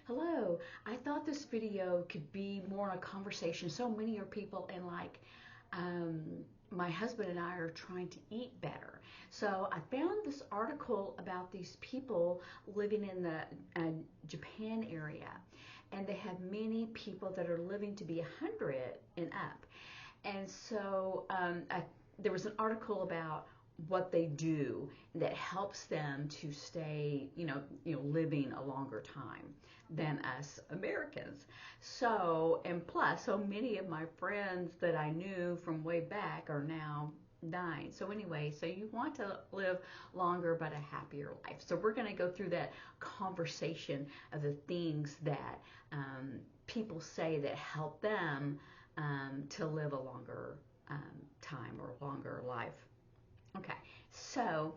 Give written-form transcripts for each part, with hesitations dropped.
Hello. I thought this video could be more on a conversation. So many are people and um, my husband and I are trying to eat better. So I found this article about these people living in the Japan area, and they have many people that are living to be 100 and up. And so there was an article about what they do that helps them to stay, living a longer time than us Americans. So, and plus, so many of my friends that I knew from way back are now dying. So anyway, so you want to live longer but a happier life. So we're going to go through that conversation of the things that people say that help them to live a longer time or longer life. Okay, so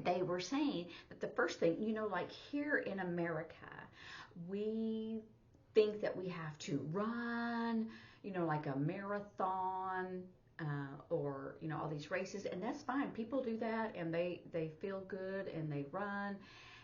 they were saying that the first thing, like here in America, we think that we have to run, like a marathon or, all these races, and that's fine. People do that and they feel good and they run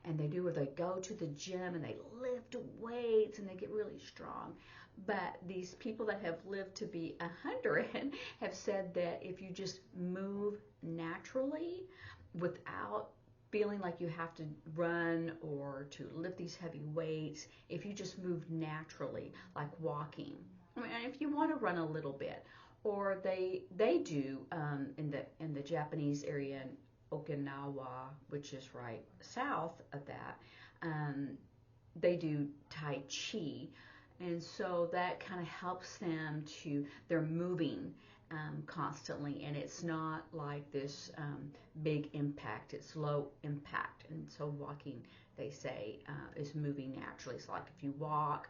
and they do, or they go to the gym and they lift weights and they get really strong. But these people that have lived to be 100 have said that if you just move naturally without feeling like you have to run or to lift these heavy weights, if you just move naturally, like walking. I mean, if you want to run a little bit, or they do in the Japanese area in Okinawa, which is right south of that, they do Tai Chi. And so that kind of helps them they're moving constantly, and it's not like this big impact, it's low impact. And so walking, they say, is moving naturally. So like if you walk,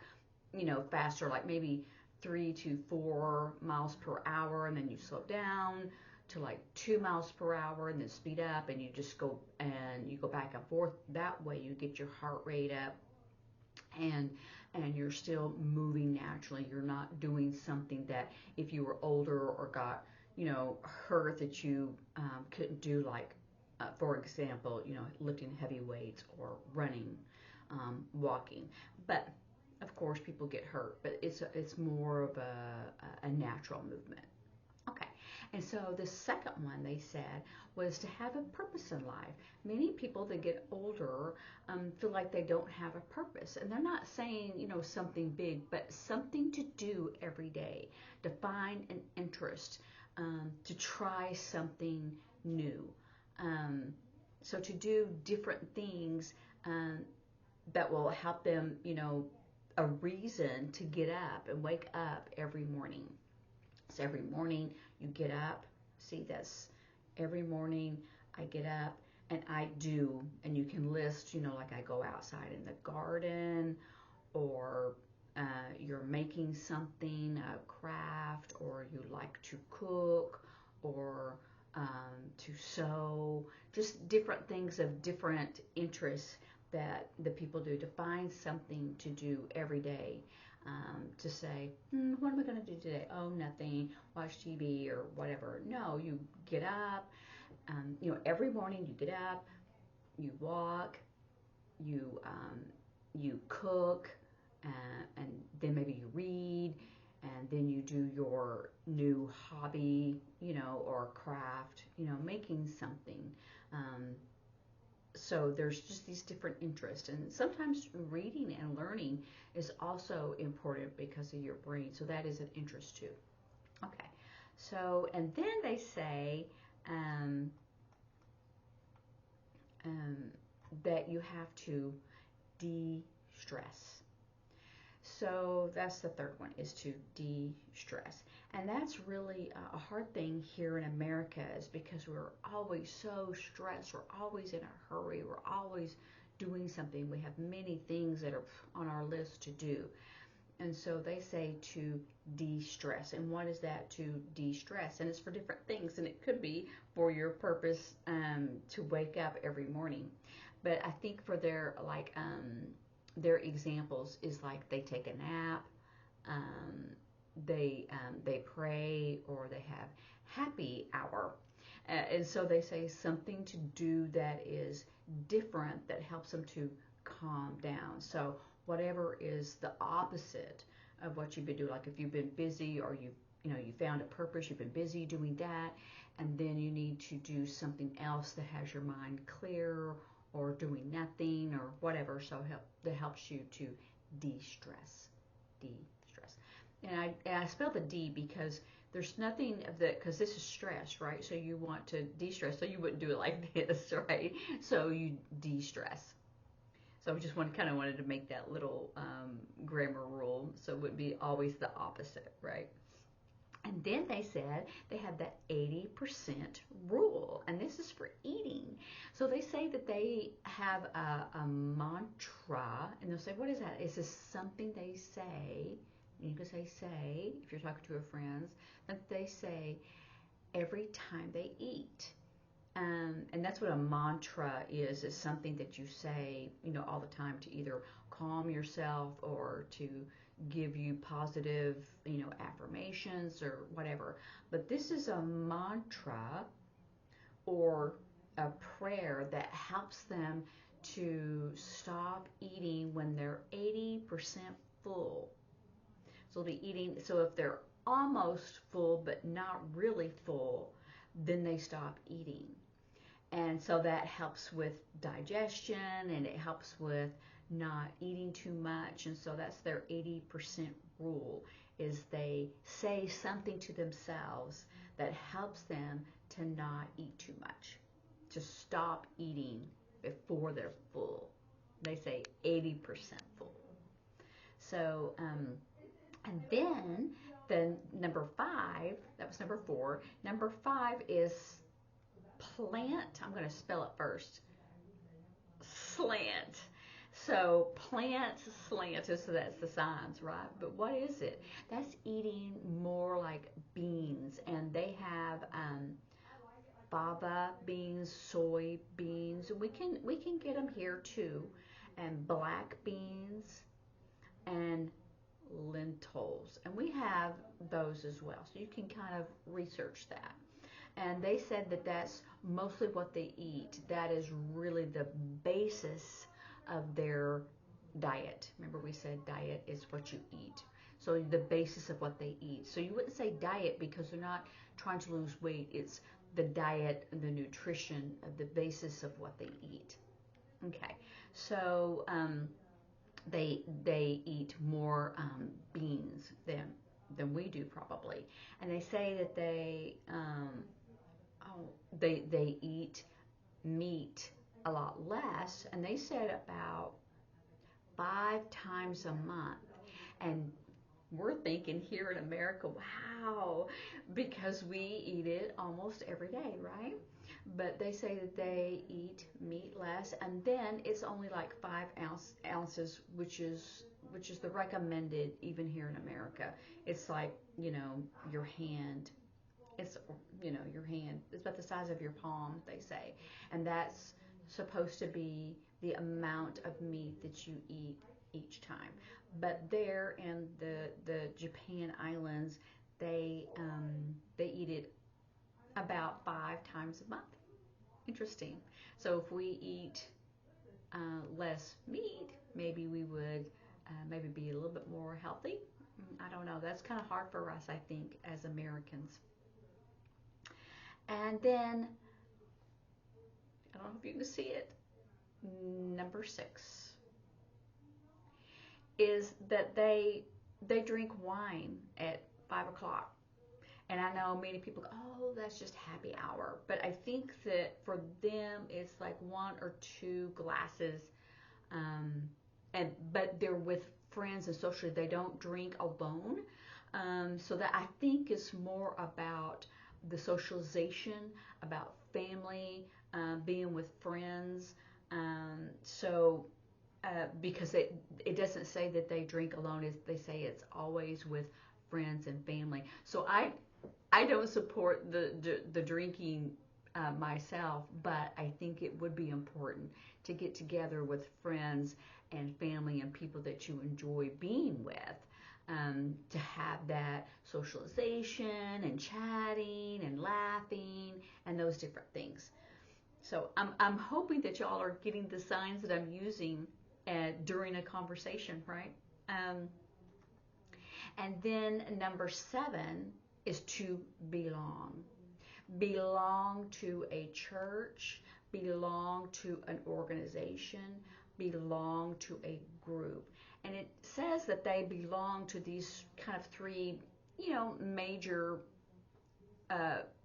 faster, like maybe 3 to 4 miles per hour, and then you slow down to like 2 miles per hour and then speed up, and you just go back and forth. That way you get your heart rate up, and you're still moving naturally. You're not doing something that if you were older or got hurt that you couldn't do, like for example, lifting heavy weights or running, walking. But of course people get hurt, but it's more of a natural movement. Okay, and so the second one they said was to have a purpose in life. Many people that get older feel like they don't have a purpose, and they're not saying something big, but something to do every day, to find an interest, to try something new. So to do different things that will help them, a reason to get up and wake up every morning. So every morning you get up. See, that's every morning I get up and I do, and you can list, like I go outside in the garden, or you're making something, a craft, or you like to cook, or to sew, just different things of different interests that the people do, to find something to do every day. To say, what am I going to do today? Oh, nothing, watch TV or whatever. No, you get up, every morning you get up, you walk, you cook, and then maybe you read, and then you do your new hobby, or craft, making something. So there's just these different interests, and sometimes reading and learning is also important because of your brain, so that is an interest too. Okay, so and then they say that you have to de-stress. So that's the third one, is to de-stress. And that's really a hard thing here in America, is because we're always so stressed. We're always in a hurry. We're always doing something. We have many things that are on our list to do. And so they say to de-stress. And what is that, to de-stress? And it's for different things. And it could be for your purpose to wake up every morning. But I think for their examples is like they take a nap, they pray, or they have happy hour. And so they say something to do that is different, that helps them to calm down. So whatever is the opposite of what you've been doing. Like if you've been busy, or you found a purpose, you've been busy doing that, and then you need to do something else that has your mind clear, or doing nothing or whatever. So that helps you to de-stress. De-stress. And I spelled the D because there's nothing of the, because this is stress, right? So you want to de-stress, so you wouldn't do it like this, right? So you de-stress. So I just kind of wanted to make that little grammar rule, so it would be always the opposite, right? And then they said they have that 80% rule, and this is for eating. So they say that they have a mantra, and they'll say, what is that? Is this something they say? You can say, if you're talking to your friends, that they say every time they eat. And that's what a mantra is something that you say, all the time to either calm yourself or to give you positive, affirmations or whatever. But this is a mantra or a prayer that helps them to stop eating when they're 80% full. So if they're almost full but not really full, then they stop eating. And so that helps with digestion, and it helps with not eating too much. And so that's their 80% rule, is they say something to themselves that helps them to not eat too much, to stop eating before they're full. They say 80% full. So, and then number 5, that was number 4. Number 5 is plant. I'm going to spell it first. Slant. So plant slant, so that's the signs, right? But what is it? That's eating more like beans, and they have fava beans, soy beans. We can get them here too, and black beans and lentils, and we have those as well. So you can kind of research that. And they said that that's mostly what they eat. That is really the basis of their diet. Remember, we said diet is what you eat. So the basis of what they eat. So you wouldn't say diet because they're not trying to lose weight. It's the diet and the nutrition of the basis of what they eat. Okay, so they eat more beans than we do probably, and they say that they eat meat a lot less, and they said about 5 times a month. And we're thinking here in America, wow, because we eat it almost every day, right? But they say that they eat meat less, and then it's only like 5 ounces, which is the recommended even here in America. It's like, your hand. It's, your hand. It's about the size of your palm, they say. And that's supposed to be the amount of meat that you eat each time. But there in the Japan islands, they eat it about 5 times a month. Interesting. So if we eat less meat, maybe we would maybe be a little bit more healthy. I don't know. That's kind of hard for us, I think, as Americans. And then, I don't know if you can see it, number 6 is that they drink wine at 5 o'clock. And I know many people go, oh, that's just happy hour. But I think that for them, it's like 1 or 2 glasses. But they're with friends and socially. They don't drink alone. So that I think is more about the socialization, about family, being with friends. Because it doesn't say that they drink alone. They say it's always with friends and family. So I don't support the drinking myself, but I think it would be important to get together with friends and family and people that you enjoy being with, to have that socialization and chatting and laughing and those different things. So I'm hoping that y'all are getting the signs that I'm using during a conversation, right? Um, and then number 7 is to belong. Belong to a church, belong to an organization, belong to a group. And it says that they belong to these kind of 3, major,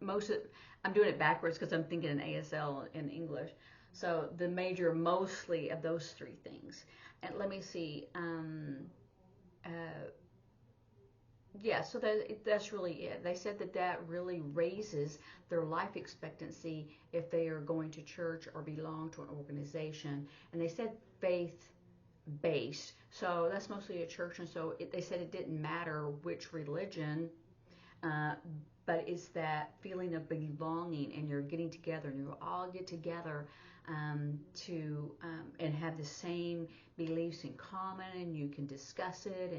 most of, I'm doing it backwards because I'm thinking in ASL in English. So the major, mostly of those 3 things. And let me see. Uh, yeah, so that's really it. They said that really raises their life expectancy if they are going to church or belong to an organization. And they said faith based. So that's mostly a church. And so they said it didn't matter which religion, uh, but it's that feeling of belonging, and you're getting together, and you all get together and have the same beliefs in common, and you can discuss it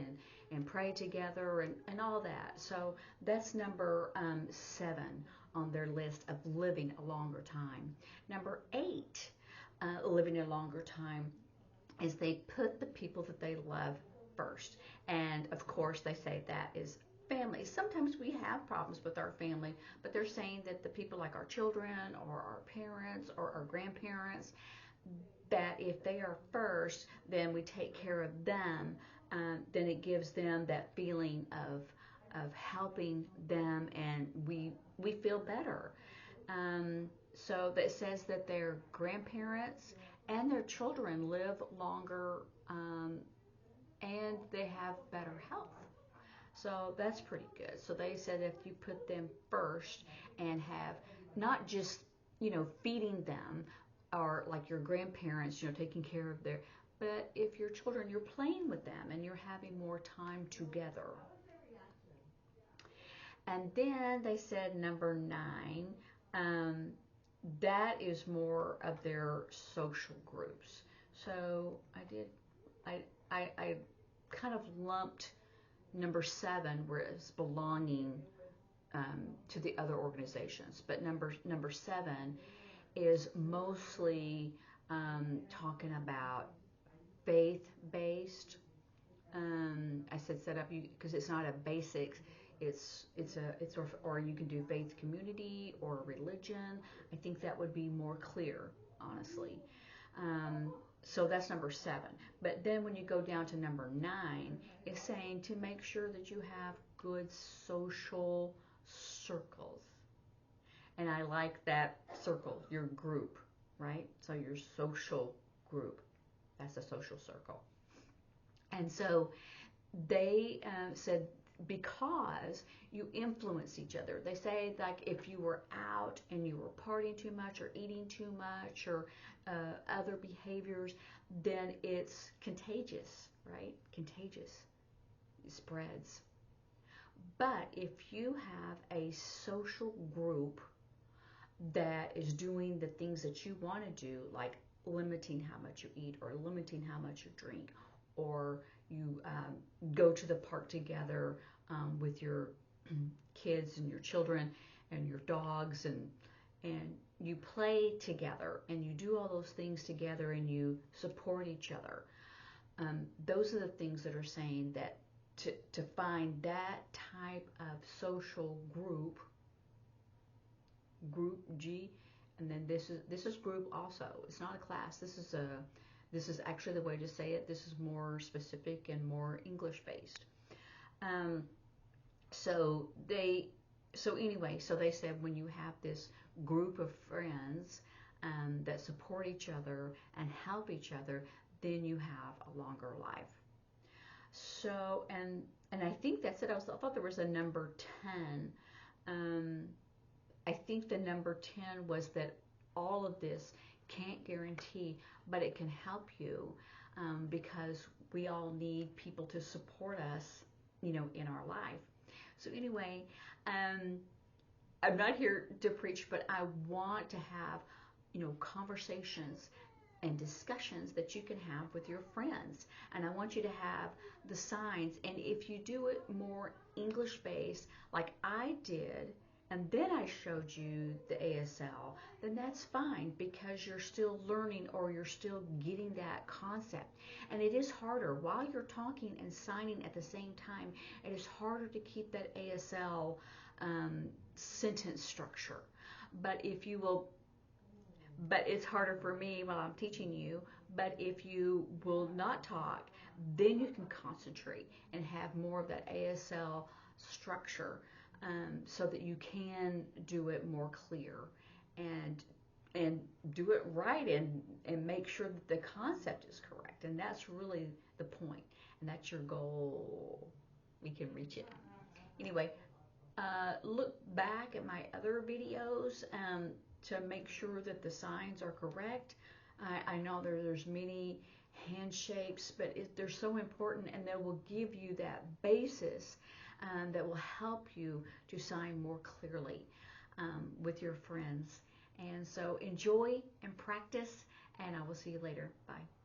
and pray together and all that. So that's number 7 on their list of living a longer time. Number 8, living a longer time, is they put the people that they love first. And of course, they say that is family. Sometimes we have problems with our family, but they're saying that the people like our children or our parents or our grandparents, that if they are first, then we take care of them. Then it gives them that feeling of helping them, and we feel better. So that says that their grandparents and their children live longer, and they have better health. So that's pretty good. So they said if you put them first and have not just, feeding them, or like your grandparents, taking care of their, but if your children, you're playing with them and you're having more time together. And then they said number 9, um, that is more of their social groups. So I kind of lumped number 7, where it's belonging to the other organizations. But number 7 is mostly talking about faith-based. I said set up, because it's not a basics. Or you can do faith community or religion. I think that would be more clear, honestly. So that's number 7. But then when you go down to number 9, it's saying to make sure that you have good social circles. And I like that circle, your group, right? So your social group, that's a social circle. And so they said, because you influence each other. They say, like, if you were out and you were partying too much or eating too much or other behaviors, then it's contagious, right? Contagious. It spreads. But if you have a social group that is doing the things that you want to do, like limiting how much you eat or limiting how much you drink, or you go to the park together with your kids and your children and your dogs, and you play together and you do all those things together and you support each other. Those are the things that are saying that to find that type of social group G, and then this is group also. It's not a class. This is actually the way to say it. This is more specific and more English based. So they said when you have this group of friends that support each other and help each other, then you have a longer life. So and I think that's it. I thought there was a number 10. I think the number 10 was that all of this can't guarantee, but it can help you, because we all need people to support us, in our life. So anyway, I'm not here to preach, but I want to have, conversations and discussions that you can have with your friends. And I want you to have the signs. And if you do it more English based, like I did, and then I showed you the ASL, then that's fine because you're still learning or you're still getting that concept. And it is harder while you're talking and signing at the same time. It is harder to keep that ASL sentence structure. But if you will, but it's harder for me while I'm teaching you. But if you will not talk, then you can concentrate and have more of that ASL structure, so that you can do it more clear and do it right, and make sure that the concept is correct. And that's really the point, and that's your goal. We can reach it. Anyway, look back at my other videos to make sure that the signs are correct. I know there's many hand shapes, but they're so important, and they will give you that basis that will help you to sign more clearly with your friends. And so enjoy and practice, and I will see you later. Bye.